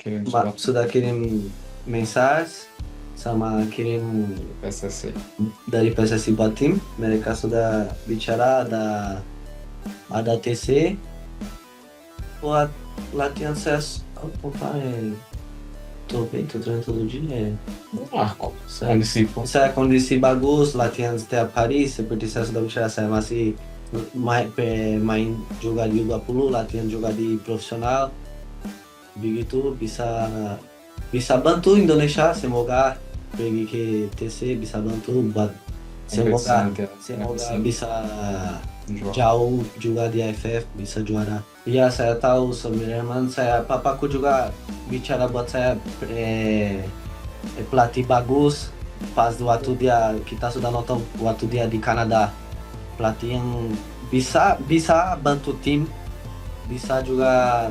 Kirim surat sudah kirim message sama kirim PSSI. dari PSSI buat tim. Mereka sudah bicara ada TC buat latihan saya apa tô bem, tô treinando todo dia. Ah, Saya, kondisi itu. saya kondisi bagus, latihan setiap hari seperti saya sudah bicara, saya masih main juga di U20, latihan juga di profesional. Begitu bisa bisa bantu Indonesia, semoga pergi ke TC bisa bantu buat semoga Interessante, semoga interessante. bisa João. jauh juga di AFF bisa juara. Iya saya tahu sebenarnya man, saya papaku juga bicara buat saya pelatih bagus pas waktu dia kita sudah nonton waktu dia di Kanada, pelatih yang bisa bisa bantu tim, bisa juga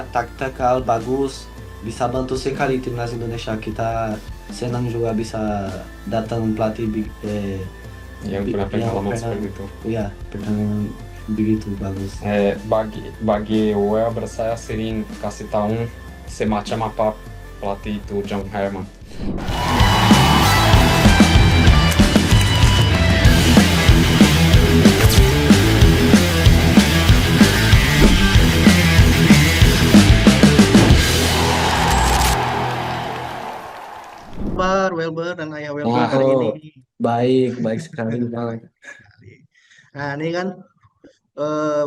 taktikal bagus, bisa bantu sekali timnas Indonesia. Kita senang juga bisa datang pelatih Yang punya yang pengalaman pernah seperti itu. ya pernah begitu bagus. Bagi Weber saya sering kasih tahu semacam apa pelatih itu John Herman. Welber dan ayah Welber Nah, hari ini. Oh, baik, baik sekali Bang. Baik sekali. Nah, ini kan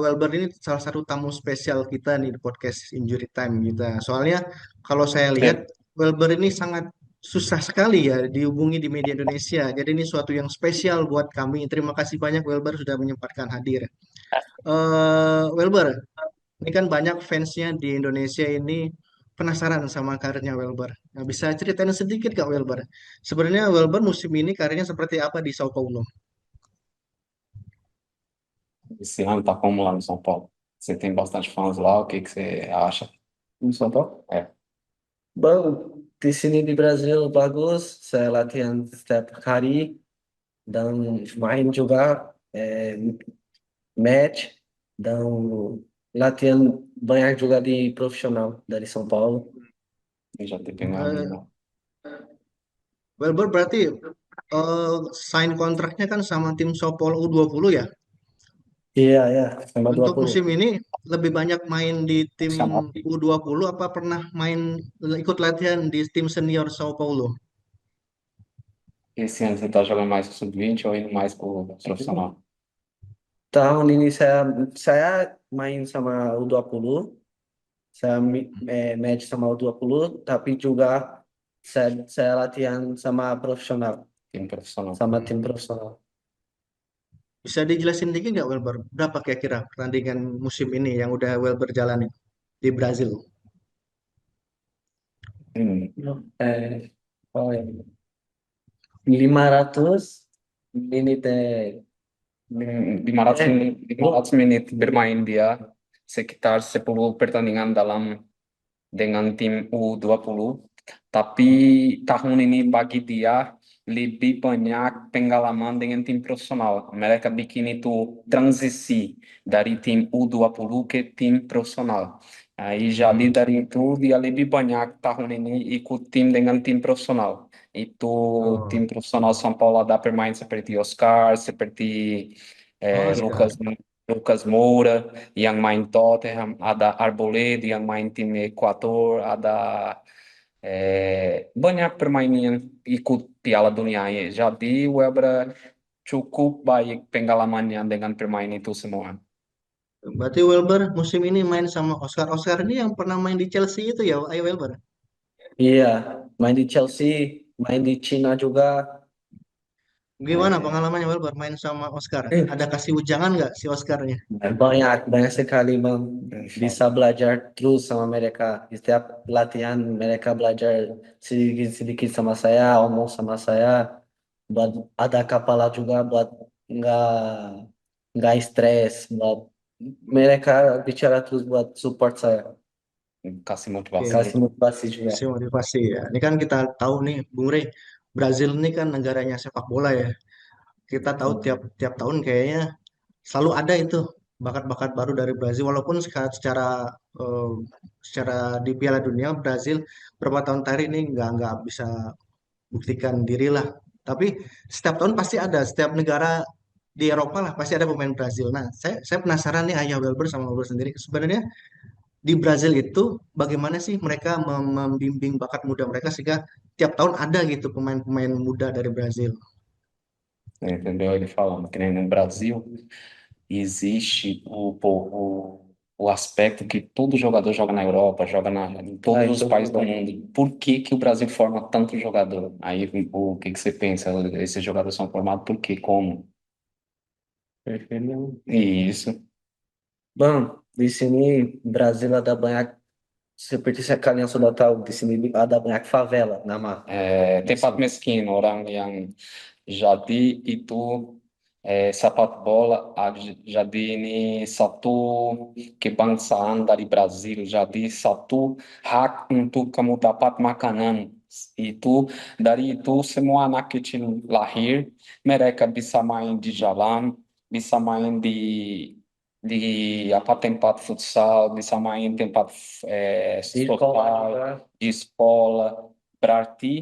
Welber ini salah satu tamu spesial kita nih di podcast Injury Time kita. Soalnya kalau saya lihat eh, Welber ini sangat susah sekali ya dihubungi di media Indonesia. Jadi ini suatu yang spesial buat kami. Terima kasih banyak Welber sudah menyempatkan hadir. Welber, ini kan banyak fansnya di Indonesia ini penasaran sama karirnya Welber. Nah, bisa ceritain sedikit Kak Welber? Sebenarnya Welber musim ini karirnya seperti apa di Sao Paulo? esse ano tá como lá no São Paulo? Você tem bastante fãs lá, o que que você acha? No São Paulo? É. Bang, di sini di Brazil bagus, saya latihan setiap hari dan main juga match dan latihan banyak juga di profesional dari São Paulo. Eu já te pegando. Eh, Welber berarti sign kontraknya kan sama tim Sao Paulo U20 ya? Iya, ya, sama Untuk 20. musim ini lebih banyak main di tim Chama U20 apa pernah main ikut latihan di tim senior Sao Paulo? esse ano você tá jogando mais pro sub-20 ou indo mais pro profissional? Tahun ini saya main sama U20, saya match sama U20, tapi juga saya latihan sama profesional, Time profissional. sama tim profesional. Bisa dijelasin dikit nggak Welber? Berapa kira-kira pertandingan musim ini yang udah Welber jalani di Brazil? Hum, Oh, ya. 500 menit Di 500 eh, menit, 500 menit bermain dia sekitar 10 pertandingan dalam dengan tim U20, tapi tahun ini bagi dia lebih banyak pengalaman dengan tim profesional. Mereka bikin itu transisi dari tim U20 ke tim profesional. Aí jadi dari itu dia lebih banyak tahun ini ikut tim dengan tim profesional. Itu Oh, tim profesional São Paulo ada pemain seperti Oscar, seperti oh sekarang. Lucas Moura, yang main Tottenham, ada Arboleda yang main tim Ekuador, ada banyak pemain yang ikut Piala Dunia ya. Jadi Webra cukup baik pengalamannya dengan pemain itu semua. Berarti Welber musim ini main sama Oscar. Oscar ini yang pernah main di Chelsea itu ya, ayo Welber. iya, main di Chelsea, main di Cina juga. Gimana Eh, pengalamannya Welber main sama Oscar? eh, Ada kasih ujangan nggak si Oscarnya? banyak, banyak sekali Bang. Bisa Inshallah. belajar terus sama mereka. Di setiap latihan mereka belajar sedikit-sedikit sama saya, omong sama saya. Buat ada kepala juga buat nggak nggak stres. Buat mereka bicara terus buat support saya. Kasih Oke, motivasi. Kasih motivasi juga. kasih motivasi ya. Ini kan kita tahu nih, Bung Rey, Brazil ini kan negaranya sepak bola ya. Kita tahu tiap tiap tahun kayaknya selalu ada itu. bakat-bakat baru dari Brazil walaupun secara eh, secara di Piala Dunia Brazil beberapa tahun terakhir ini nggak bisa buktikan diri lah. Tapi setiap tahun pasti ada, setiap negara di Eropa lah pasti ada pemain Brazil. Nah, saya penasaran nih Ayah Welber sama Welber sendiri. Sebenarnya di Brazil itu bagaimana sih mereka membimbing bakat muda mereka sehingga tiap tahun ada gitu pemain-pemain muda dari Brazil. Entendeu? Ele falando que nem no Brasil existe o aspecto que todo jogador joga na Europa, em todos os países do mundo. Por que que o Brasil forma tanto jogador? Aí o que que você pensa? Esses jogadores são formados por quê? Como? Perfeito. Isso. Bang, di sini Brazil ada banyak seperti kalian sudah tahu di sini ada banyak favela nama. Tempat miskin, orang yang jadi itu sepak bola jadi ini satu kebangsaan dari Brazil, jadi satu hak untuk kamu dapat makanan. Itu dari itu semua anak kecil lahir, mereka bisa main di jalan, bisa main di apa tempat futsal, bisa main tempat Di sekolah sosial, juga. di sekolah. Berarti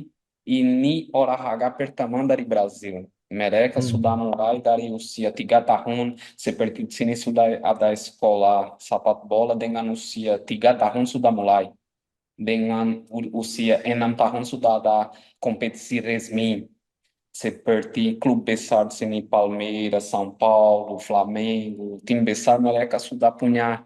ini olahraga pertama dari Brazil. Mereka sudah mulai dari usia 3 tahun, seperti di sini sudah ada sekolah sepak bola dengan usia 3 tahun sudah mulai. Dengan usia 6 tahun sudah ada kompetisi resmi, seperti klub besar di sini, Palmeiras, São Paulo, Flamengo, tim besar mereka sudah punya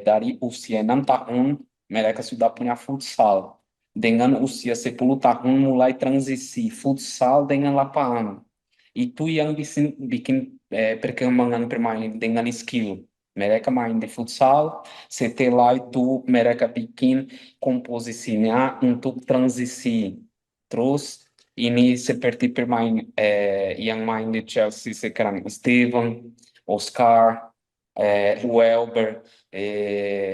dari usia 6 tahun, mereka sudah punya futsal. Dengan usia 10 tahun mulai transisi futsal dengan lapangan. Itu yang bikin perkembangan bermain dengan skill. Mereka main di futsal, setelah itu mereka bikin komposisinya untuk transisi. Terus ini seperti pemain yang main di Chelsea sekarang, Steven, Oscar, o Elber,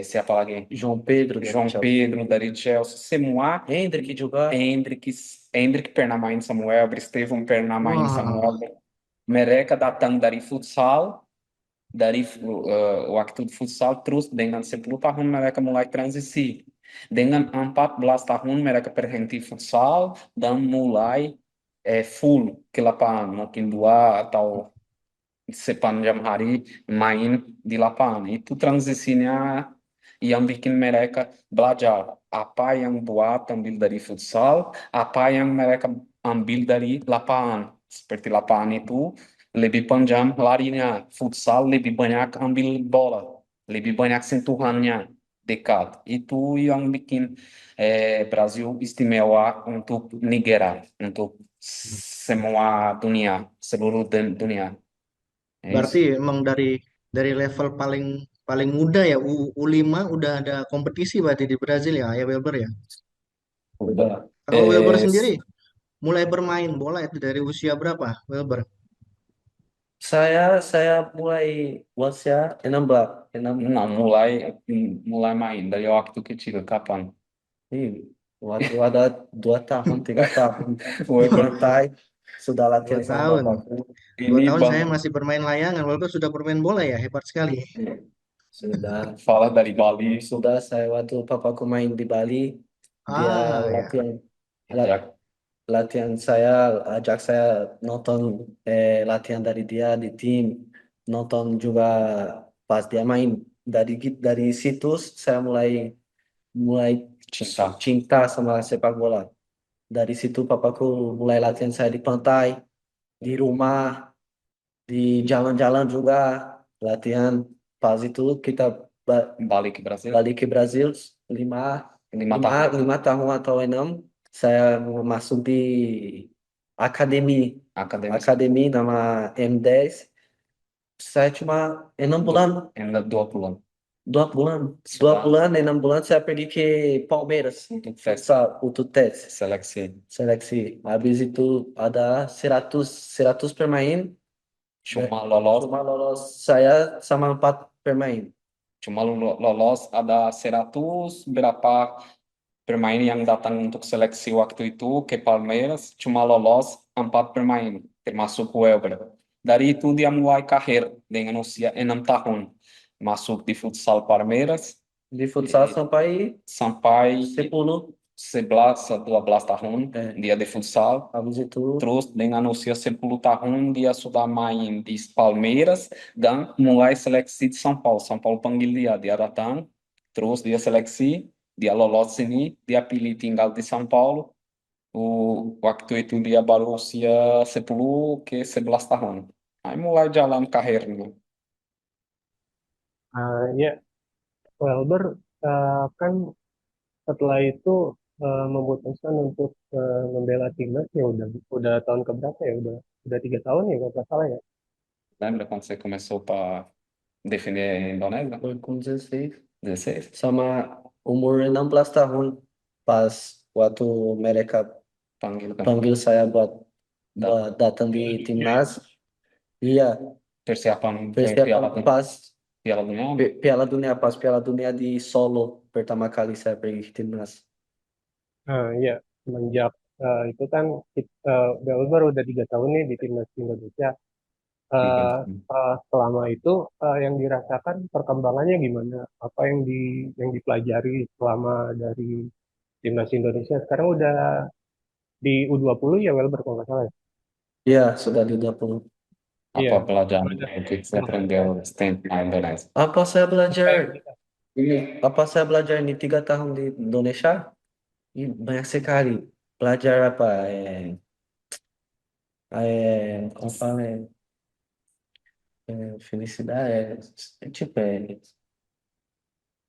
siapa lagi? João Pedro, João Pedro dari Chelsea, semua Hendrick juga. Hendrik pernah main sama Elber, Steven pernah main sama Wah, Elber. Mereka datang dari futsal, dari waktu futsal terus dengan 10 tahun mereka mulai transisi. Dengan 14 tahun mereka berhenti futsal dan mulai full ke lapangan, mungkin 2 atau sepanjang hari main di lapangan. Itu transisinya yang bikin mereka belajar apa yang buat ambil dari futsal, apa yang mereka ambil dari lapangan. Seperti lapangan itu lebih panjang larinya, futsal lebih banyak ambil bola, lebih banyak sentuhannya dekat. Itu yang bikin Brasil istimewa untuk negara, untuk semua dunia, seluruh dunia. É berarti isso. emang dari level paling paling muda ya U5 udah ada kompetisi berarti di Brazil ya, Ayah Welber ya. Udah. Kalau Welber sendiri mulai bermain bola itu dari usia berapa, Welber? Saya mulai usia 16, 6, Não, mulai main dari waktu kecil. Kapan? ih, waktu ada 2 tahun, 3 tahun di Weber pantai sudah Dua latihan sama tahun. bapakku. Dua ini tahun saya bang masih bermain layangan, Welber sudah bermain bola ya, hebat sekali. Sudah, fala dari Bali, sudah saya waktu papaku main di Bali, dia Ah ya, latihan la- já latihan saya ajak saya nonton latihan dari dia di tim, nonton juga pas dia main dari situ saya mulai mulai cinta. cinta sama sepak bola. Dari situ papaku mulai latihan saya di pantai, di rumah, di jalan-jalan juga latihan. Pas itu kita Balik ke Brasil, balik ke Brasil lima 5 tahun. 5 tahun atau 6 saya masuk di akademi Acadêmico, akademi nama M10. Saya cuma 6 bulan ainda 20 anos. 2 bulan dua Sudah bulan 6 bulan saya pergi ke Palmeiras untuk festa, futsal U17 seleksi. seleksi. Habis itu ada 100 pemain. Cuma lolos, Cuma lolos saya sama 4 pemain. cuma lolos ada 100 berapa pemain yang datang untuk seleksi waktu itu ke Palmeiras, cuma lolos 4 pemain, termasuk o Elber. Dari itu dia mulai karir dengan usia 6 tahun. Masuk di futsal Palmeiras De futsal sampai 10, 11 a 12 tahun é, dia di futsal. habis itu Terus dengan usia 10 tahun dia sudah main di Palmeiras dan mulai seleksi di São Paulo. São Paulo panggil dia datang. Terus dia seleksi, dia lolos sini, dia pilih tinggal di São Paulo. Waktu itu dia baru usia 10 ke 11 tahun. Aí mulai jalan karirnya. Ya, Welber kan setelah itu memutuskan untuk membela timnas ya udah tahun keberapa ya udah 3 tahun ya kalau nggak salah ya. Lembra quando você começou para defender a Indonésia? foi com 16. 16? Sama umur 16 tahun pas waktu mereka Panggil kan. panggil saya buat datang di timnas. Iya, Persiapan persiapan pas Piala Dunia. Piala Dunia, pas Piala Dunia di Solo pertama kali saya pergi ke timnas. Ya, semenjak itu kan Welber udah 3 tahun nih di timnas Indonesia. Eh, Tiga. Selama itu yang dirasakan perkembangannya gimana? Apa yang dipelajari selama dari timnas Indonesia? Sekarang udah di U20 ya Welber kalau nggak salah ya. Iya, sudah di 20. Iya. Apa pelajaran Udah. o que você aprendeu tempo na Indonésia? Apa saya Apa belajar yang kita- ini? Apa saya belajar ini 3 tahun di Indonesia? Ini banyak sekali. Belajar apa? Como fala? Felicidade. Tipo,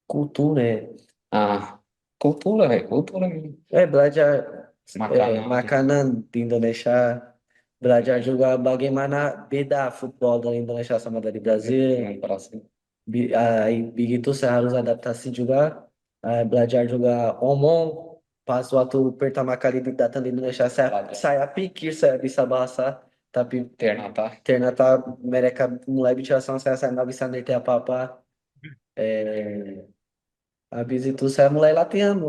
cultura. Ah, cultura mesmo. Belajar Makanan. makanan di Indonesia. Belajar juga bagaimana beda futbol dari Indonesia sama dari Brasil. No Brasil. Aí, begitu saya harus adaptasi juga. Belajar juga omong. Pas waktu pertama kali datang di Indonesia, saya pikir saya bisa bahasa, tapi Ternata. ternyata mereka mulai bicara sama saya nggak bisa ngerti apa-apa. Habis itu saya mulai latihan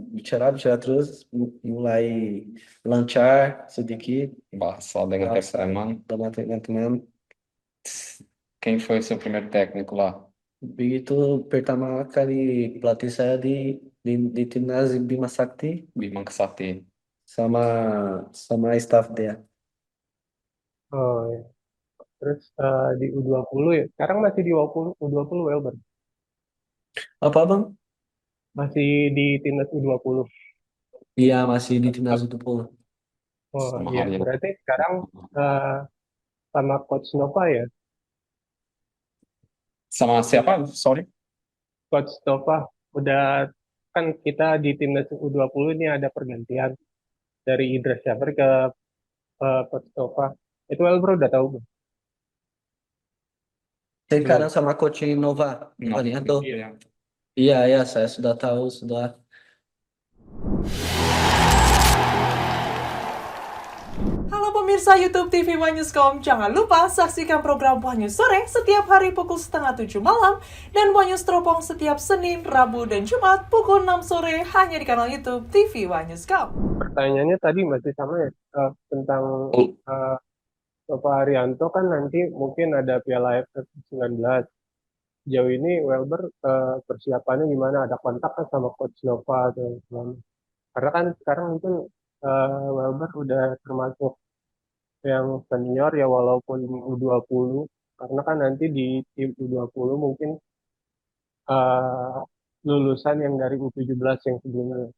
bicara terus, mulai lancar sedikit, Bahasa dengan teman. sama teman-teman. Quem foi seu primeiro técnico lá? Begitu pertama kali pelatih saya di timnas Bima Sakti Bimang Kesakti. sama sama staff dia. Oh, ya. Terus di U20 ya. Sekarang masih di U20 Welber. Apa bang? Masih di timnas U20. Iya masih di timnas U20. Oh Sama iya, halnya. berarti sekarang eh, sama Coach Nova ya. Sama siapa? Sorry. Coach Nova udah kan kita di timnas U20 ini ada pergantian dari Indra Syafri ke Coach Nova. Itu Elbro udah tahu belum? Sekarang sama coach Nova No. Varianto. Iya. Iya ya saya sudah tahu sudah. Halo pemirsa YouTube TV Wanyuscom, jangan lupa saksikan program Wanyus Sore setiap hari pukul setengah 7 malam dan Wanyus Teropong setiap Senin, Rabu, dan Jumat pukul 6 sore hanya di kanal YouTube TV Wanyuscom. Pertanyaannya tadi masih sama ya tentang Bapak Haryanto kan nanti mungkin ada Piala AFF 19. Jauh ini Welber persiapannya gimana? Ada kontak kan sama Coach Nova atau gimana? Karena kan sekarang mungkin Welber udah termasuk yang senior ya walaupun di U20 karena kan nanti di tim U20 mungkin eh, lulusan yang dari U17 yang sebelumnya.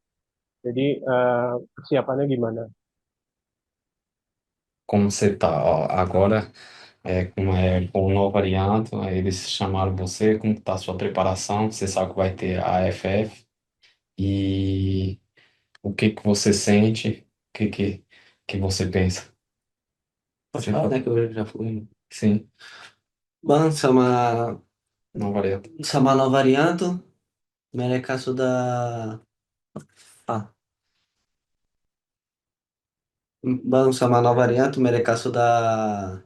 Jadi persiapannya gimana? Como você tá? Ó, agora, como é o novo variante, aí eles chamaram você, como tá a sua preparação? Você sabe que vai ter a AFF. E o que que você sente? O que você pensa? Pode falar, né, que eu já fui. Sim, Bang sama não varia. Nova Varianto, mereka sudah Bang sama Nova Varianto, mereka sudah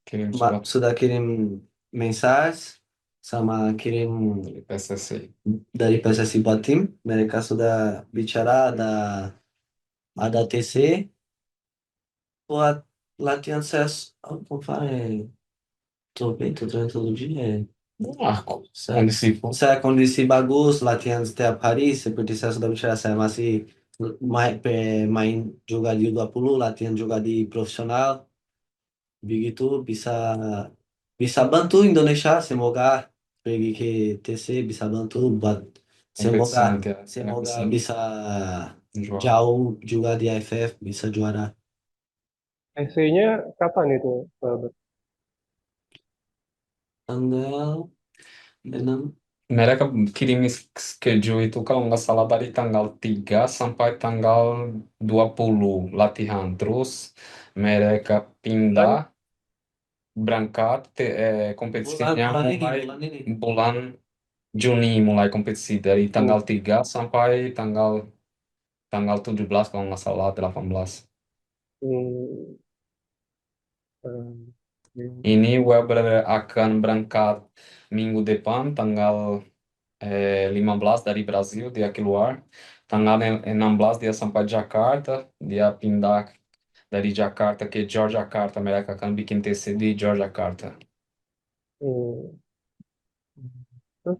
Queremos falar sudah kirim mensagem sama kirim de PSSI. dari PSSI buat tim, mereka sudah bicara ada TC buat latihan saya apa kemarin? Tô bem, tô treinando todo dia. Ah, Saya, kondisi saya kondisi bagus, latihan setiap hari. Seperti saya sudah bicara, saya masih main juga di U20, latihan juga di profesional. Begitu bisa bisa bantu Indonesia. Semoga pergi ke TC bisa bantu buat semoga competição que semoga é bisa jogar. jauh juga di AFF, bisa juara. SC-nya kapan itu, Welber? Tanggal 6. Mereka kirim schedule itu kalau nggak salah dari tanggal 3 sampai tanggal 20 latihan. Terus mereka pindah, Kan berangkat, Bulan kompetisinya bulan ini mulai bulan ini. bulan Juni mulai kompetisi dari hmm, tanggal 3 sampai tanggal tanggal 17 kalau nggak salah 18. hmm, hmm, Ini Weber akan berangkat minggu depan tanggal 15 dari Brasil, dia keluar. Tanggal 16 dia sampai Jakarta, dia pindah dari Jakarta ke Yogyakarta. Mereka akan bikin TC di Yogyakarta. hmm. Terus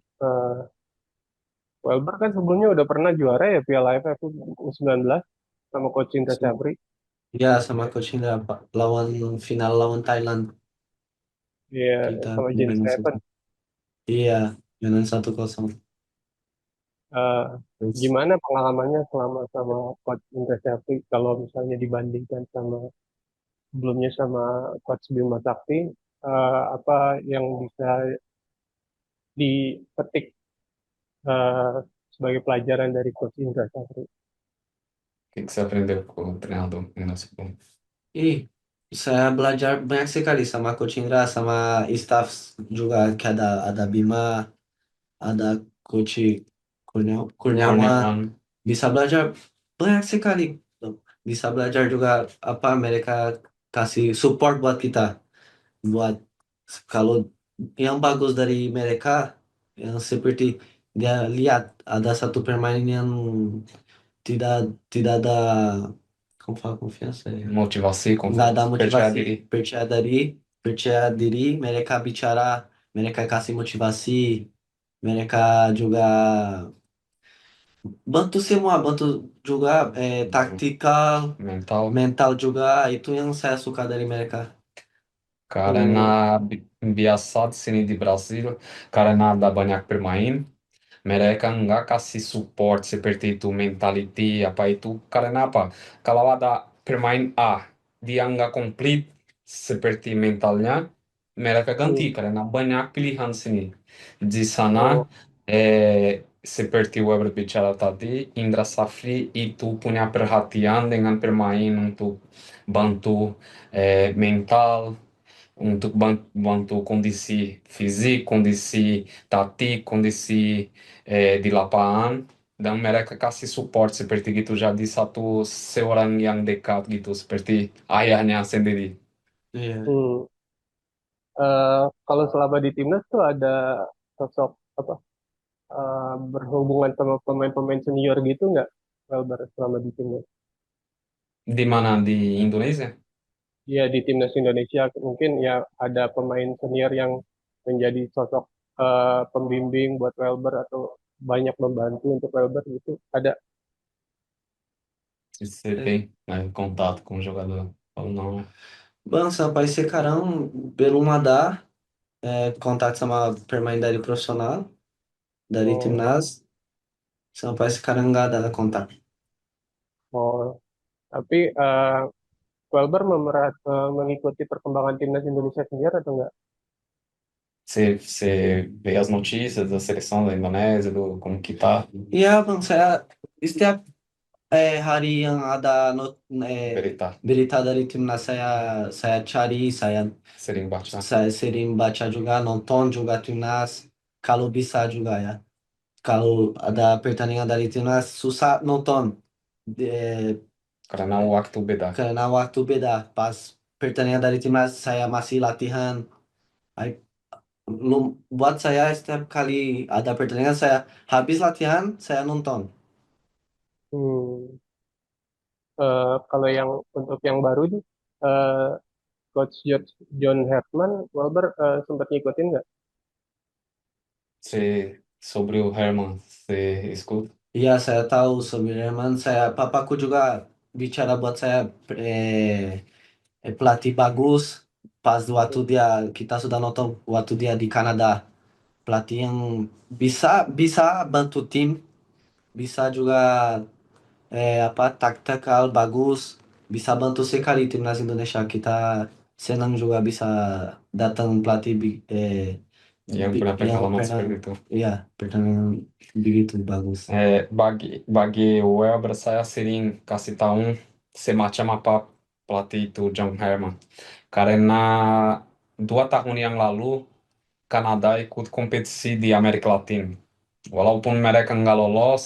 Welber kan sebelumnya udah pernah juara ya Piala AFF U19 sama Coach Indra Syafri. Ya sama Coach Indra Pak lawan final lawan Thailand Iya, kita sama Jens menang Steven. satu. Iya, menang 1-0. Eh, Terus, Gimana pengalamannya selama sama Coach Indra Syafri kalau misalnya dibandingkan sama sebelumnya sama Coach Bima Sakti, apa yang bisa dipetik eh, sebagai pelajaran dari Coach Indra Syafri? O que que você aprendeu com o treinador? Nosso ponto? ih, saya belajar banyak sekali sama Coach Indra, sama staff juga que ada Bima, ada Coach Kurniawan. Cornelan, Bisa belajar banyak sekali. Bisa belajar juga apa mereka kasih support buat kita. Buat kalau yang bagus dari mereka yang seperti dia lihat ada satu pemain yang tidak tidak ada como fala confiança ya, motivasi, nggak ada percaya motivasi, diri. percaya diri mereka bicara, mereka kasih motivasi, mereka juga bantu semua, bantu juga taktikal, Mental. mental juga, itu yang saya suka dari mereka. Karena Hmm, biasa di sini di Brasil, karena ada banyak pemain, mereka nggak kasih support seperti itu, mentality, apa itu. Karena apa? Kalau ada pemain A, dia nggak komplit seperti mentalnya, mereka ganti hmm, karena banyak pilihan sini. Di sana, oh, seperti Weber bicara tadi, Indra Safri itu punya perhatian dengan pemain untuk bantu mental, untuk bantu kondisi fisik, kondisi taktik, kondisi di lapangan, dan mereka kasih support seperti gitu jadi satu seorang yang dekat gitu seperti ayahnya sendiri. Iya. hmm. Kalau selama di timnas tuh ada sosok apa berhubungan sama pemain-pemain senior gitu nggak, Welber, selama di timnas? Di mana di Indonesia? Ya di timnas Indonesia mungkin ya ada pemain senior yang menjadi sosok pembimbing buat Welber atau banyak membantu untuk Welber gitu. Ada. Se você tem contato com o jogador ou não? Bang, sampai sekarang belum ada kontak sama pemain dari profesional, dari Oh, timnas. Sampai sekarang nggak ada kontak. oh. Tapi Welber mengikuti perkembangan timnas Indonesia sendiri atau enggak? Você vê as notícias da seleção da Indonésia, do como que tá, Iya, Bang, saya setiap hari yang ada veritar, berita dari timnas saya cari, sering baca. saya sering baca juga, nonton juga timnas, kalau bisa juga ya. Kalau ada pertandingan dari timnas, susah nonton. Karena waktu beda. Karena waktu beda. Pas pertandingan dari timnas, saya masih latihan. Ay, buat saya setiap kali ada pertandingan, saya habis latihan, saya nonton. Hmm. Kalau yang untuk yang baru nih, Coach John Herman, Welber sempat ngikutin nggak? Sobre o Herman, você escuta? Iya, saya tahu sebenarnya, man. Papaku juga bicara buat saya pelatih bagus. Pas waktu dia kita sudah nonton waktu dia di Kanada, pelatih yang bisa bisa bantu tim, bisa juga taktikal bagus, bisa bantu sekali timnas Indonesia. Kita senang juga bisa datang pelatih Yang punya yang pengalaman pernah, seperti itu. iya, pernah begitu bagus. Bagi Weber, saya sering kasih tahu semacam apa pelatih itu John Herman. Karena 2 tahun yang lalu, Kanada ikut kompetisi di Amerika Latin. Walaupun mereka nggak lolos,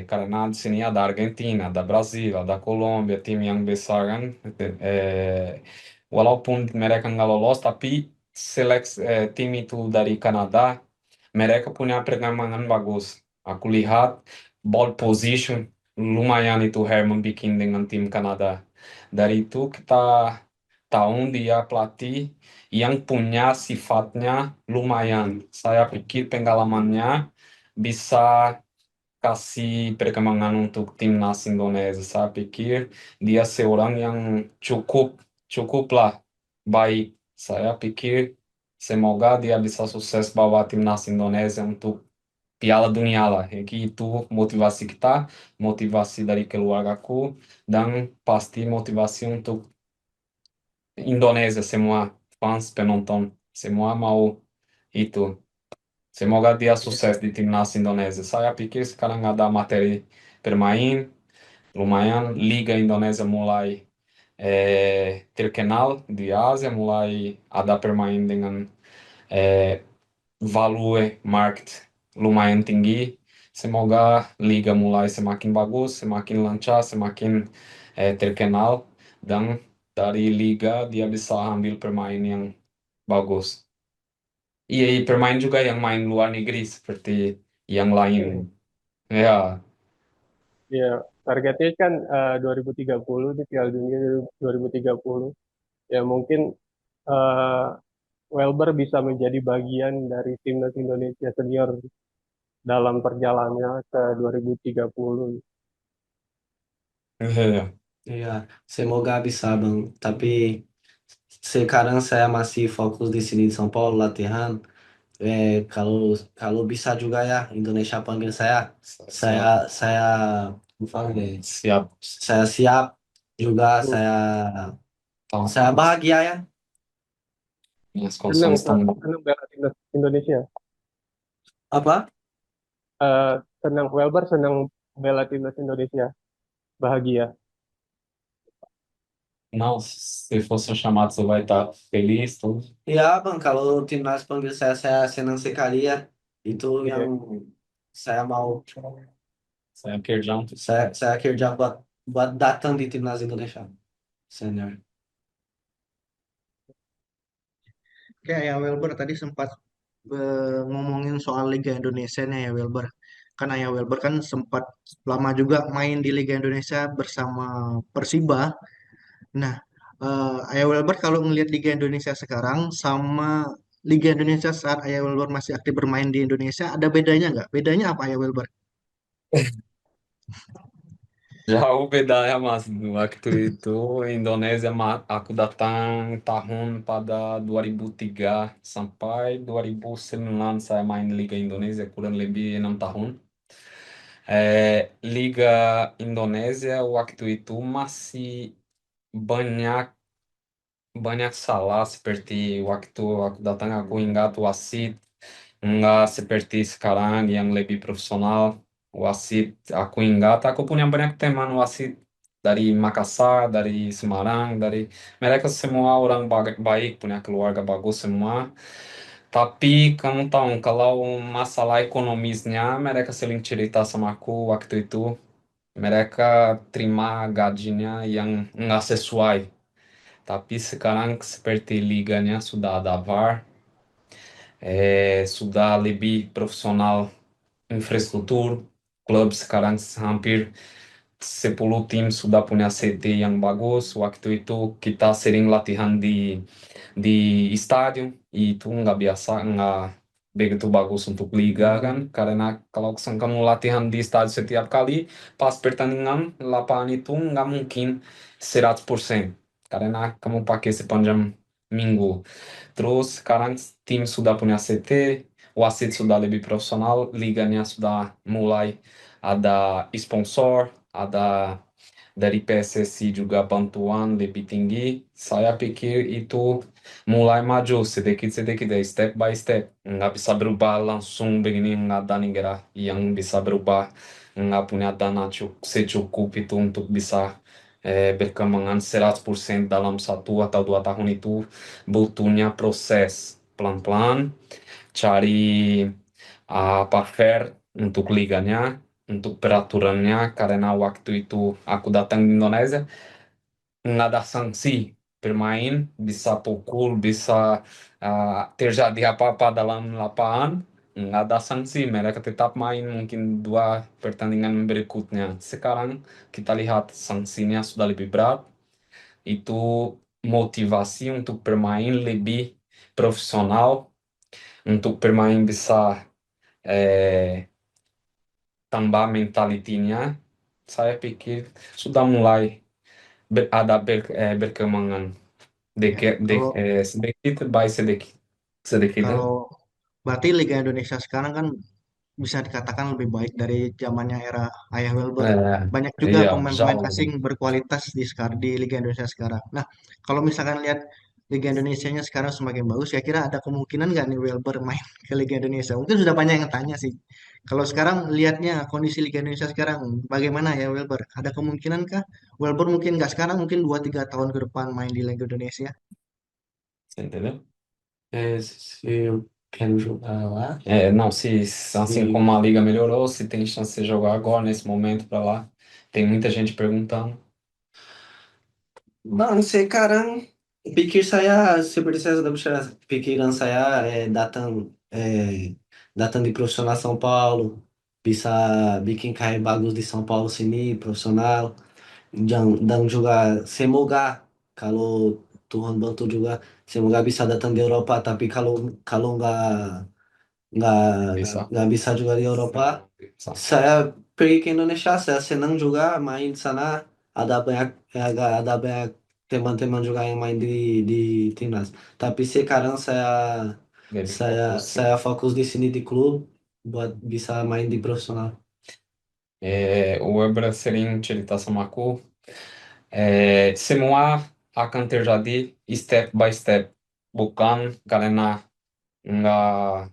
karena di sini ada Argentina, ada Brasil, ada Kolombiya, tim yang besar kan. Eh, Walaupun mereka nggak lolos, tapi tim itu dari Kanada, mereka punya perkembangan bagus. Aku lihat ball position lumayan itu Herman bikin dengan tim Kanada. Dari itu kita tahu dia pelatih yang punya sifatnya lumayan. Saya pikir pengalamannya bisa kasih perkembangan untuk timnas Indonesia. Saya pikir dia seorang yang cukuplah baik. Saya pikir semoga dia bisa sukses bawa timnas Indonesia untuk Piala Dunia lah. Jadi itu motivasi kita, motivasi dari keluargaku, dan pasti motivasi untuk Indonesia, semua fans penonton, semua mau itu. Semoga dia sukses di timnas Indonesia. Saya pikir sekarang ada materi bermain, lumayan. Liga Indonesia mulai terkenal di Ásia, mulai ada permain dengan eh, value market lumayan tinggi. Semoga liga mulai semakin bagus, semakin lancar, semakin terkenal, dan dari liga dia bisa ambil pemain yang bagus. Iya, pemain juga yang main luar negeri seperti yang lain. Ya, Ya, targetnya kan 2030 di Piala Dunia 2030. Ya mungkin eh, Welber bisa menjadi bagian dari timnas Indonesia senior dalam perjalanannya ke 2030. iya. Iya, semoga bisa, Bang. Tapi sekarang saya masih fokus di sini di São Paulo latihan. Kalau kalau bisa juga ya Indonesia panggil saya, saya Siap, saya panggil. siap. Saya siap juga, Hmm. saya bahagia ya. Minhas Senang, condições estão. senang bela timnas Indonesia. Apa? Senang Welber, senang bela timnas Indonesia. Bahagia. Não, se fosse chamado, você vai estar feliz, tudo. Iya, Bang. Kalau timnas panggil saya senang sekali ya. Itu yang Iya. saya mau. Saya kerja untuk. Saya kerja buat datang di timnas Indonesia senior. Kayak ya Wilber tadi sempat ngomongin soal Liga Indonesia nih ya Wilber. Kan Ayah Wilber kan sempat lama juga main di Liga Indonesia bersama Persiba. Nah, Ayah Wilber kalau ngelihat Liga Indonesia sekarang sama Liga Indonesia saat Ayah Wilber masih aktif bermain di Indonesia, ada bedanya nggak? Bedanya apa Ayah Wilber? Jauh bedanya mas waktu itu Indonesia aku datang tahun pada 2003 sampai 2009 saya main Liga Indonesia kurang lebih 6 tahun. Liga Indonesia waktu itu masih banyak banyak salah seperti waktu aku datang aku ingat wasit nggak seperti sekarang yang lebih profesional. Wasit aku ingat aku punya banyak teman wasit dari Makassar, dari Semarang, dari mereka semua orang baik, punya keluarga bagus semua. Tapi kamu tahu kalau masalah ekonomisnya mereka sering cerita sama aku waktu itu mereka terima gajinya yang nggak sesuai. Tapi sekarang seperti liganya sudah ada VAR, sudah lebih profesional infrastruktur, klub sekarang hampir 10 tim sudah punya CT yang bagus. Waktu itu kita sering latihan di estádio e itu nggak biasa, nggak begitu bagus untuk liga kan, karena kalau kamu latihan di estádio setiap kali pas pertandingan lapangan itu nggak mungkin 100% karena kamu pakai sepanjang minggu. Terus sekarang tim sudah punya CT, wasit sudah lebih profesional, liganya sudah mulai ada sponsor, ada dari PSSI juga bantuan lebih tinggi. Saya pikir itu mulai maju sedikit-sedikit, step by step. Nggak bisa berubah langsung begini, nggak ada negara yang bisa berubah, nggak punya dana secukup itu untuk bisa berkembang 100% dalam 1 atau 2 tahun. Itu butuhnya proses pelan-pelan, cari apa fair untuk liganya, untuk peraturannya, karena waktu itu aku datang di Indonesia, nggak ada sanksi. Bermain bisa pukul, bisa terjadi apa-apa dalam lapangan, nggak ada sanksi. Mereka tetap main mungkin 2 pertandingan berikutnya. Sekarang kita lihat sanksinya sudah lebih berat. Itu motivasi untuk bermain lebih profesional, untuk bermain bisa eh, tambah mentalitinya. Saya pikir sudah mulai berkembangan Ya, kalau sedikit by sedikit sedikit ya. kalau berarti Liga Indonesia sekarang kan bisa dikatakan lebih baik dari zamannya era Ayah Wilber. Eh, Banyak juga iya, pemain-pemain jauh asing lebih. berkualitas di Liga Indonesia sekarang. Nah, kalau misalkan lihat Liga Indonesianya sekarang semakin bagus, ya kira ada kemungkinan nggak nih Wilber main ke Liga Indonesia? Mungkin sudah banyak yang tanya sih. Kalau sekarang lihatnya kondisi Liga Indonesia sekarang, bagaimana ya Wilber? Ada kemungkinan kah Wilber mungkin nggak sekarang, mungkin 2 3 tahun ke depan main di Liga Indonesia? Você entendeu? Se eu quero jogar lá, Não, se assim se como a liga melhorou, se tem chance de jogar agora, nesse momento, para lá. Tem muita gente perguntando. Bang, sekarang pikir saya seperti saya sudah bicara, pikiran saya datang di profesional São Paulo, bisa bikin kayak bagus di São Paulo sini profesional, dan juga semoga kalau Tuhan bantu juga, semoga bisa datang di Eropa. Tapi kalau kalau nggak Bisa. nggak bisa juga di Eropa, Bisa. saya pergi ke Indonesia, saya senang juga main di sana. Ada banyak teman-teman juga yang main di timnas. Tapi sekarang saya Ele saya fokus. saya fokus di sini di klub buat bisa main di profesional. O Weber sering cerita sama aku, semua akan terjadi step by step, bukan karena nggak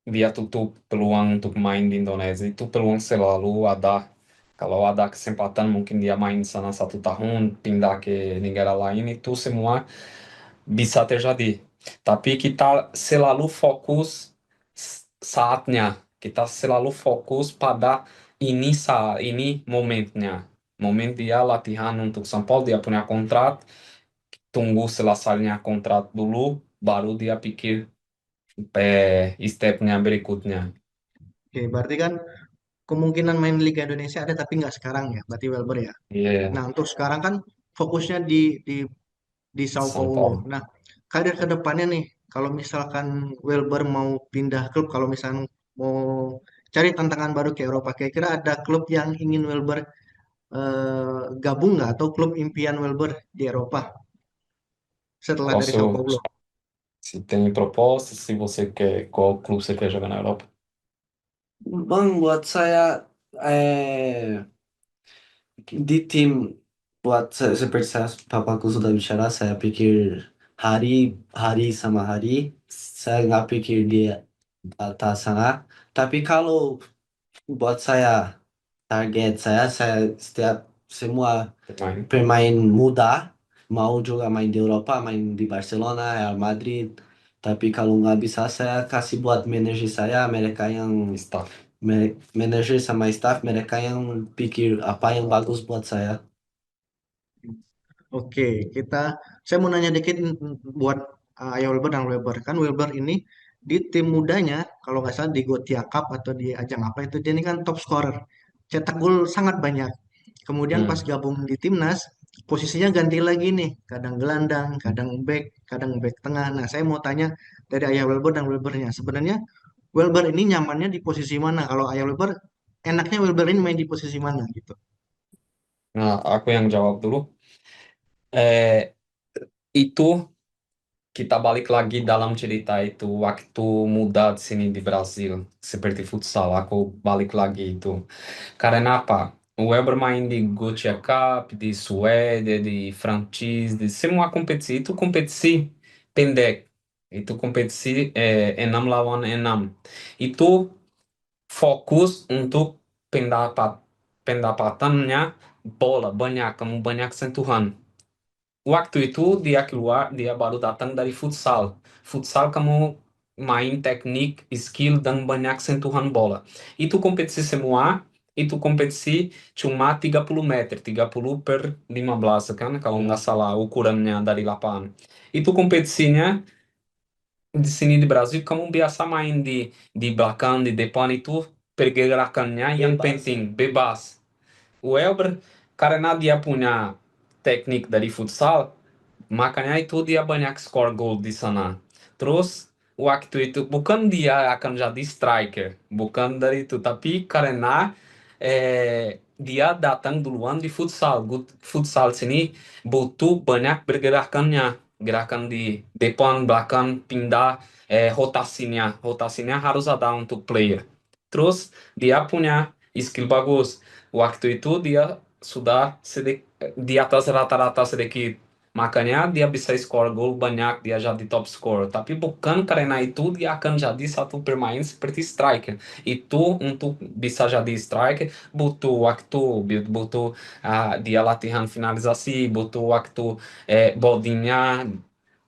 dia tutup peluang untuk main di Indonesia. Itu peluang selalu ada. Kalau ada kesempatan mungkin dia main di sana 1 tahun, pindah ke negara lain, itu semua bisa terjadi. Tapi kita selalu fokus saatnya. Kita selalu fokus pada ini saat ini momennya. Momen dia latihan untuk São Paulo, dia punya kontrak, tunggu selesainya kontrak dulu, baru dia pikir stepnya berikutnya. Oke, berarti kan kemungkinan main Liga Indonesia ada tapi nggak sekarang ya, berarti Wilber ya. Iya, Nah, untuk sekarang kan fokusnya di Sao São Paulo. Paulo. Nah, karir ke depannya nih, kalau misalkan Wilber mau pindah klub, kalau misalkan mau cari tantangan baru ke Eropa, kira-kira ada klub yang ingin Wilber gabung nggak? Atau klub impian Wilber di Eropa setelah dari Sao Posso, Paulo? se tem proposta, se você quer, qual clube você quer jogar na Europa? Bang, buat saya di tim, seperti papaku sudah bicara, saya pikir hari hari sama hari, saya nggak pikir dia atas sana. Tapi kalau buat saya, target saya setiap semua Bermain. pemain muda mau juga main di Eropa, main di Barcelona, Real Madrid. Tapi kalau nggak bisa, saya kasih buat manajer saya, mereka yang Staff. manajer sama staff, mereka yang pikir apa yang bagus buat saya. Oke, saya mau nanya dikit buat Ayah Wilber dan Wilber. Kan Wilber ini di tim mudanya, kalau nggak salah di Gothia Cup atau di ajang apa itu, dia ini kan top scorer. Cetak gol sangat banyak. kemudian pas Hmm. gabung di timnas, posisinya ganti lagi nih, kadang gelandang, kadang back tengah. Nah, saya mau tanya dari Ayah Welber dan Welbernya, sebenarnya Welber ini nyamannya di posisi mana? Kalau Ayah Welber, enaknya Welber ini main di posisi mana gitu? Nah, aku yang jawab dulu. Eh, itu kita balik lagi dalam cerita itu waktu muda di sini di Brasil, seperti futsal. Aku balik lagi itu. Karena apa? O Weber main di Gothia Cup, di Suede, di Francis, di semua kompetisi. Itu kompetisi pendek. Itu kompetisi 6 lawan 6. Itu fokus untuk pendapatannya bola banyak, kamu banyak sentuhan. Waktu itu dia keluar, dia baru datang dari futsal. Futsal kamu main teknik, skill, dan banyak sentuhan bola. Itu kompetisi semua, itu kompetisi cuma 30 meter, 30 per 15 kan, kalau nggak salah ukurannya dari lapangan. Itu kompetisinya di sini di Brasil, kamu biasa main di belakang, di depan itu pergerakannya yang Bebas. penting, bebas. O Elber, karena dia punya teknik dari futsal, makanya itu dia banyak score gol di sana. Terus waktu itu bukan dia akan jadi striker, bukan dari itu, tapi karena dia datang duluan di futsal. Futsal sini butuh banyak bergerakannya, gerakan di depan, belakang, pindah, rotasinya harus ada untuk player. Terus dia punya skill bagus. Waktu itu dia sudah di atas rata-rata sedikit. Makanya dia bisa skor gol banyak, dia jadi top scorer. Tapi bukan karena itu dia akan jadi satu pemain seperti striker. Itu untuk bisa jadi striker butuh waktu, butuh dia latihan finalisasi, butuh waktu bodinya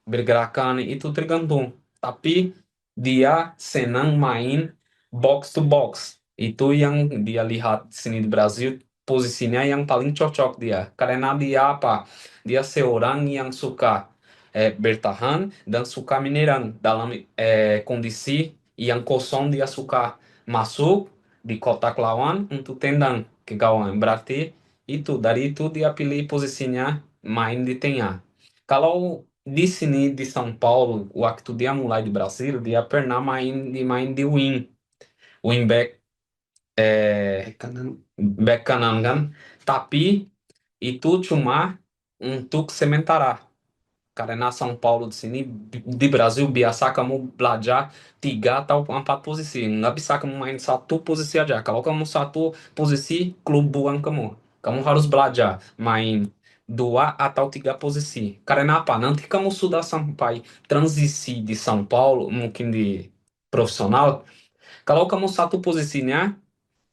bergerakan, itu tergantung. Tapi dia senang main box to box. Itu yang dia lihat di sini di Brasil, posisinya yang paling cocok dia. Karena dia apa? Dia seorang yang suka bertahan dan suka menyerang dalam kondisi yang kosong, dia suka masuk di kotak lawan untuk tendang ke gawang. Berarti itu dari itu dia pilih posisinya main di tengah. Kalau di sini di São Paulo, waktu dia mulai di Brasil, dia pernah main di wingback, Kanan. back kanan kan. Tapi itu cuma untuk sementara. Karena São Paulo di sini di Brasil biasa kamu belajar 3 atau 4 posisi. Nggak bisa kamu main satu posisi aja. Kalau kamu satu posisi, klub buang kamu. Kamu harus belajar main 2 atau 3 posisi. Karena apa? Nanti kamu sudah sampai transisi di São Paulo, mungkin di profesional. Kalau kamu satu posisinya,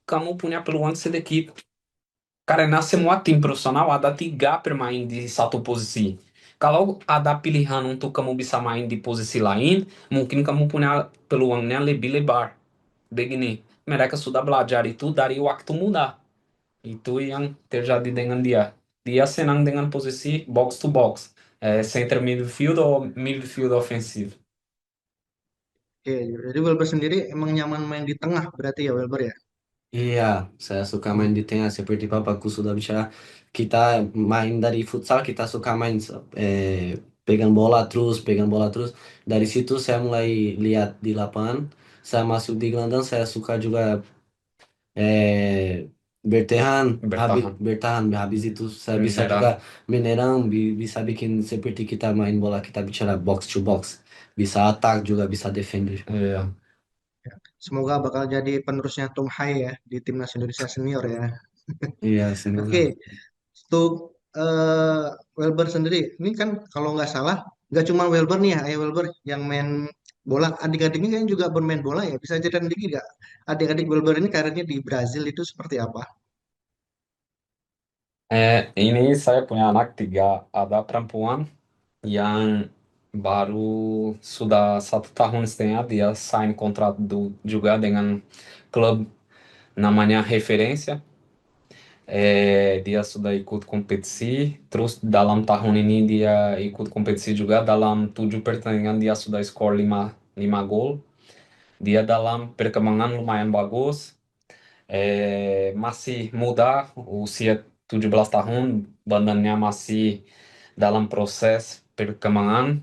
kamu punya peluang sedikit. Karena semua tim profesional ada 3 pemain di satu posisi. Kalau ada pilihan untuk kamu bisa main di posisi lain, mungkin kamu punya peluangnya lebih lebar. Begini, mereka sudah belajar itu dari waktu muda. Itu yang terjadi dengan dia. Dia senang dengan posisi box to box, center midfield atau midfield ofensive. Oke, jadi Welber sendiri emang nyaman main di tengah berarti ya Welber ya? Iya, saya suka Hmm. main di tengah seperti papaku sudah bicara. Kita main dari futsal, kita suka main pegang bola terus. Dari situ saya mulai lihat di lapangan. Saya masuk di gelandang, saya suka juga eh, Bertahan, bertahan. Habis itu saya bisa juga menyerang. menyerang, bisa bikin seperti kita main bola, kita bicara box to box. Bisa attack juga, bisa defender. Iya. Semoga bakal jadi penerusnya Tung Hai ya di timnas Indonesia senior ya. Iya, semoga. Oke, untuk Welber sendiri, ini kan kalau nggak salah, nggak cuma Welber nih ya, Ayah Welber yang main bola, adik-adiknya kan juga bermain bola ya. Bisa ceritain dikit nggak? Adik-adik Welber ini karirnya di Brazil itu seperti apa? Ini saya punya anak 3, ada perempuan yang baru sudah 1 tahun setengah dia sign kontrak juga dengan klub namanya Referência. Dia sudah ikut kompetisi, terus dalam tahun ini dia ikut kompetisi juga dalam 7 pertandingan dia sudah skor 5 gol. Dia dalam perkembangan lumayan bagus, masih muda, usia 17 tahun, badannya masih dalam proses perkembangan.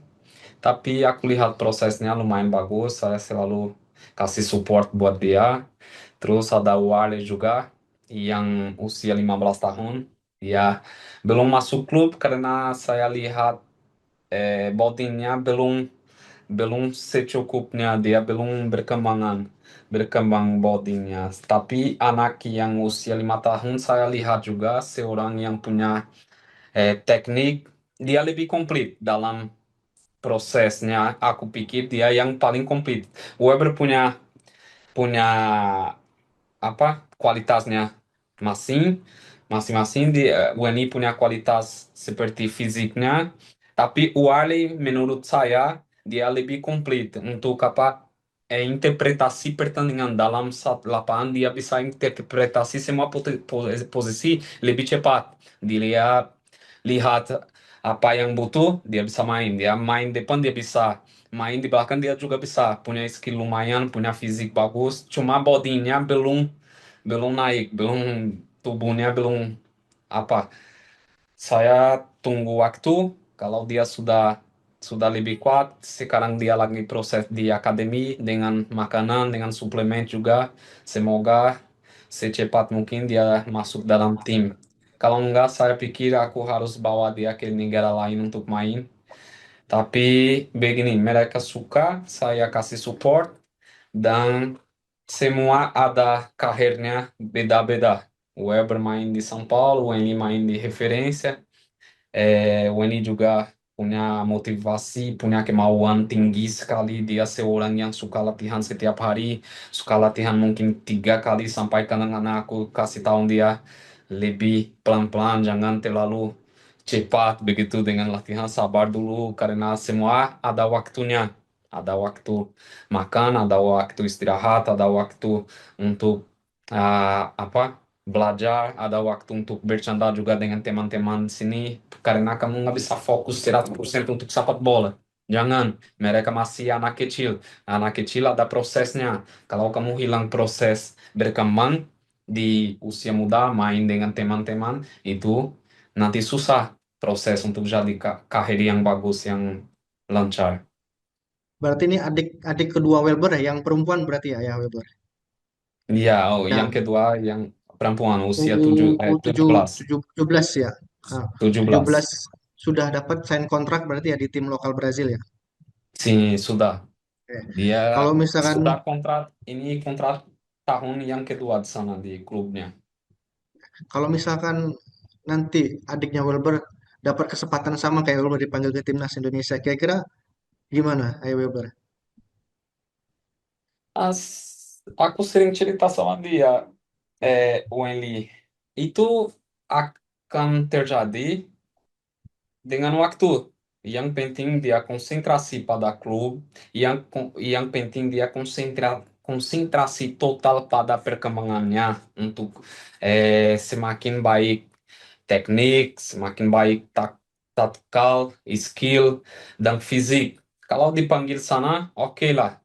Tapi aku lihat prosesnya lumayan bagus, saya selalu kasih support buat dia. Terus ada Wale juga, yang usia 15 tahun. Dia belum masuk klub karena saya lihat bodinya belum secukupnya, dia belum berkembang bodinya. Tapi anak yang usia 5 tahun saya lihat juga seorang yang punya teknik, dia lebih komplit dalam prosesnya. Aku pikir dia yang paling komplit. Weber punya punya apa kualitasnya masing-masing di Wani punya kualitas seperti fisiknya, tapi Wally menurut saya dia lebih komplit untuk apa interpretasi pertandingan dalam satu lapangan. Dia bisa interpretasi semua posisi lebih cepat. Dia lihat apa yang butuh, dia bisa main. Dia main depan, dia bisa main di belakang, dia juga bisa. Punya skill lumayan, punya fisik bagus. Cuma bodinya belum naik, tubuhnya belum apa. Saya tunggu waktu. Kalau dia sudah lebih kuat, sekarang dia lagi proses di akademi dengan makanan, dengan suplemen juga. Semoga secepat mungkin dia masuk dalam tim. Kalau enggak, saya pikir aku harus bawa dia ke negara lain untuk main. Tapi begini, mereka suka, saya kasih support, dan semua ada karirnya beda-beda. Weber main di São Paulo, Wendy main di referência, Wendy juga punya motivasi, punya kemauan tinggi sekali. Dia seorang yang suka latihan setiap hari, suka latihan mungkin 3 kali, sampai kadang-kadang aku kasih tahu dia lebih pelan-pelan, jangan terlalu cepat begitu dengan latihan, sabar dulu karena semua ada waktunya. Ada waktu makan, ada waktu istirahat, ada waktu untuk apa belajar, ada waktu untuk bercanda juga dengan teman-teman sini, karena kamu nggak bisa fokus 100% untuk sepak bola. Jangan, mereka masih anak kecil. Anak kecil ada prosesnya. Kalau kamu hilang proses berkembang di usia muda, main dengan teman-teman, itu nanti susah proses untuk jadi karir yang bagus, yang lancar. Berarti ini adik kedua Welber ya, yang perempuan berarti ya Welber. Iya, oh, yang Yang kedua yang perempuan usia tujuh U7 belas 17 ya. Nah, tujuh 17 belas sudah dapat sign kontrak berarti ya di tim lokal Brazil ya. Sih, sudah. Oke. Dia Kalau misalkan sudah kontrak tahun yang kedua di sana di klubnya. kalau misalkan nanti adiknya Wilber dapat kesempatan sama kayak Wilber dipanggil ke timnas Indonesia, kira-kira gimana, ayo Wilber? Aku sering cerita sama dia, Wenli, itu akan terjadi dengan waktu. Yang penting dia konsentrasi pada klub, yang penting dia konsentrasi total pada perkembangannya untuk semakin baik teknik, semakin baik taktikal, skill, dan fisik. Kalau dipanggil sana, oke lah,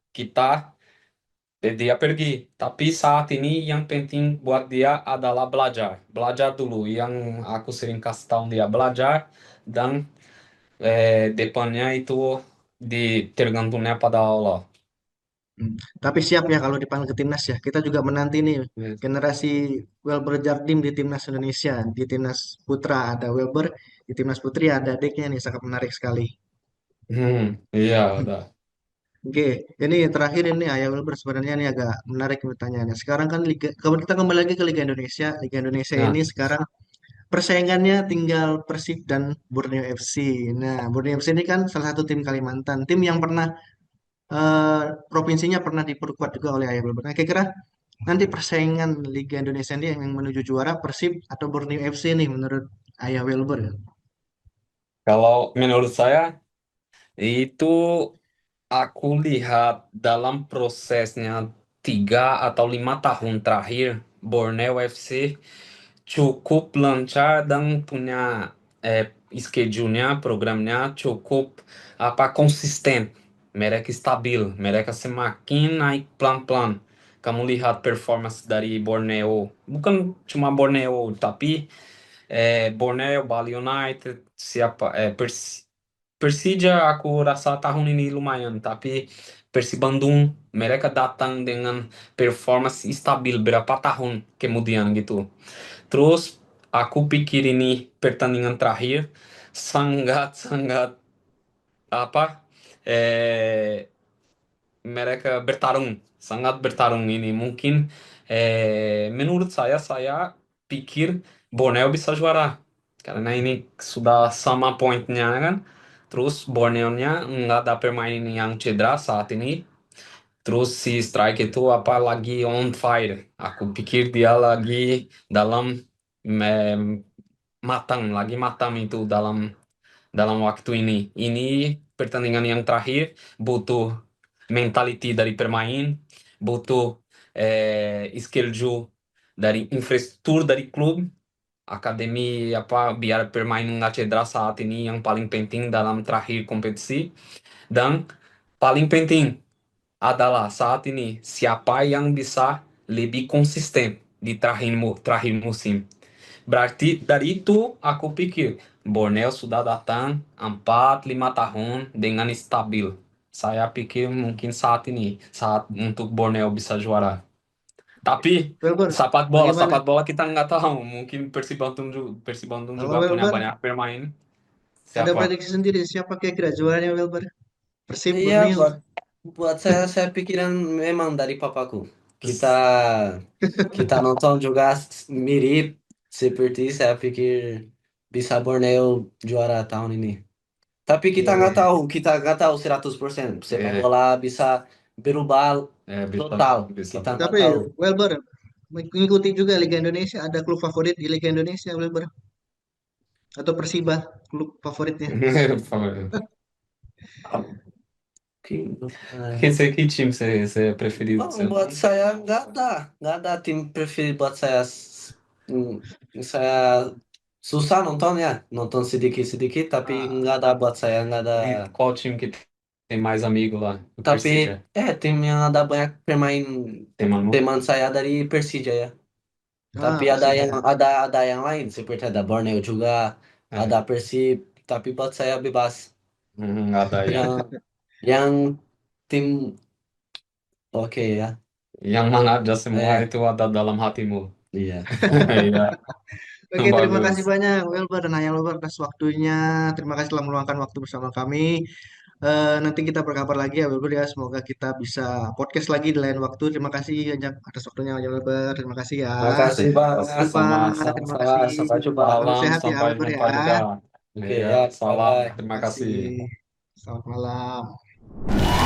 dia pergi. Tapi saat ini yang penting buat dia adalah belajar. Belajar dulu. Yang aku sering kasih tahu dia belajar, dan depannya itu tergantungnya pada Allah. Hmm. Tapi siap ya kalau dipanggil ke timnas ya. Kita juga menanti nih Yes. generasi Wilber Jardim di timnas Indonesia. Di timnas putra ada Wilber, di timnas putri ada adiknya nih, sangat menarik sekali. Iya, udah. Oke, ini terakhir ini Ayah Wilber sebenarnya ini agak menarik pertanyaannya. Sekarang kan kalau kita kembali lagi ke Liga Indonesia. Liga Indonesia Nah, ini sekarang persaingannya tinggal Persib dan Borneo FC. Nah, Borneo FC ini kan salah satu tim Kalimantan, tim yang pernah eh, provinsinya pernah diperkuat juga oleh Ayah Wilber. Nah, kira-kira nanti persaingan Liga Indonesia ini yang menuju juara Persib atau Borneo FC nih menurut Ayah Wilber. kalau menurut saya itu, aku lihat dalam prosesnya 3 atau 5 tahun terakhir, Borneo FC cukup lancar dan punya schedule-nya, programnya cukup konsisten. Mereka stabil, mereka semakin naik pelan-pelan. Kamu lihat performance dari Borneo, bukan cuma Borneo, tapi Borneo, Bali United, Persija aku rasa tahun ini lumayan, tapi Persib Bandung mereka datang dengan performance stabil berapa tahun kemudian gitu. Terus aku pikir ini pertandingan terakhir sangat-sangat apa eh, mereka bertarung, sangat bertarung ini. Mungkin menurut saya pikir Borneo bisa juara karena ini sudah sama poinnya kan. Terus Borneo-nya nggak ada pemain yang cedera saat ini. Terus si Strike itu apa lagi on fire. Aku pikir dia lagi dalam lagi matang itu dalam waktu ini. Ini pertandingan yang terakhir butuh mentality dari pemain, butuh skill juga dari infrastruktur dari klub, akademi apa biar pemain nggak cedera saat ini yang paling penting dalam terakhir kompetisi. Dan paling penting adalah saat ini siapa yang bisa lebih konsisten di terakhir musim. Berarti dari itu aku pikir Borneo sudah datang 4-5 tahun dengan stabil. Saya pikir mungkin saat ini saat untuk Borneo bisa juara. Tapi Wilbur, bagaimana? sepak bola kita nggak tahu. Mungkin Persib Bandung Kalau juga punya Wilbur, banyak pemain. ada Siapa? prediksi sendiri siapa kira-kira juaranya Wilbur? Persib, Iya, Borneo. buat saya pikiran memang dari papaku. Kita kita nonton juga mirip seperti saya pikir bisa Borneo juara tahun ini. Tapi kita nggak tahu 100% sepak Eh, bola bisa berubah total. bisa. Kita nggak Tapi tahu. Wilbur mengikuti juga Liga Indonesia. Ada klub favorit di Liga Indonesia Wilbur? Atau Persiba klub favoritnya? Que time você preferiu? Oh, buat saya nggak ada tim preferred buat saya. Saya susah nonton sedikit-sedikit, tapi nggak ada buat saya nggak ada. E qual time que tem mais amigo lá? O Tapi Persija. tim yang ada banyak pemain Tem Manu? teman saya dari Persija ya. Tapi ada Persija. yang ada yang lain seperti ada Borneo juga, ada Persib. Tapi buat saya bebas. Nggak ada ya. Yang tim oke ya. Yang mana ada semua Eh. itu ada dalam hatimu. Iya. Iya, Oke, terima bagus. kasih banyak Wilbur dan Ayah Wilbur atas waktunya. Terima kasih telah meluangkan waktu bersama kami. Nanti kita berkabar lagi ya Wilbur ya. Semoga kita bisa podcast lagi di lain waktu. Terima kasih banyak atas waktunya Ayah Wilbur. Terima kasih ya. Makasih banget. Sampai jumpa. Terima kasih. Sampai jumpa. Salam Salam, sehat ya sampai Wilbur jumpa ya. juga. Oke Iya, ya, salam, bye-bye. terima Terima kasih. kasih. Selamat malam.